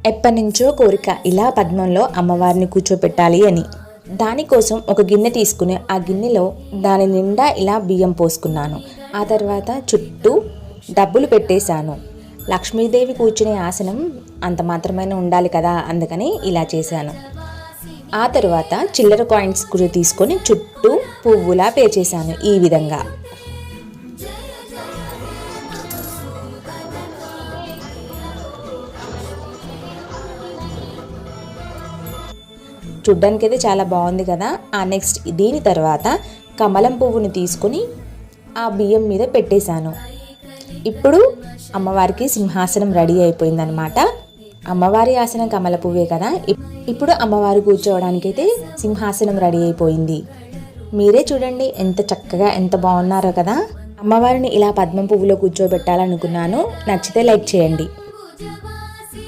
ఎప్పటినుంచో కోరిక ఇలా పద్మంలో అమ్మవారిని కూర్చోపెట్టాలి అని. దానికోసం ఒక గిన్నె తీసుకుని ఆ గిన్నెలో దాని నిండా ఇలా బియ్యం పోసుకున్నాను. ఆ తర్వాత చుట్టూ డబ్బులు పెట్టేశాను. లక్ష్మీదేవి కూర్చునే ఆసనం అంత మాత్రమే ఉండాలి కదా, అందుకని ఇలా చేశాను. ఆ తర్వాత చిల్లర కాయిన్స్ కూడా తీసుకొని చుట్టూ పువ్వులా పేర్చేశాను ఈ విధంగా. చూడ్డానికి అయితే చాలా బాగుంది కదా. నెక్స్ట్ దీని తర్వాత కమలం పువ్వుని తీసుకొని ఆ బియ్యం మీద పెట్టేశాను. ఇప్పుడు అమ్మవారికి సింహాసనం రెడీ అయిపోయిందనమాట. అమ్మవారి ఆసనం కమల పువ్వే కదా. ఇప్పుడు అమ్మవారు కూర్చోవడానికైతే సింహాసనం రెడీ అయిపోయింది. మీరే చూడండి ఎంత చక్కగా ఎంత బాగున్నారో కదా. అమ్మవారిని ఇలా పద్మం పువ్వులో కూర్చోబెట్టాలనుకున్నాను. నచ్చితే లైక్ చేయండి.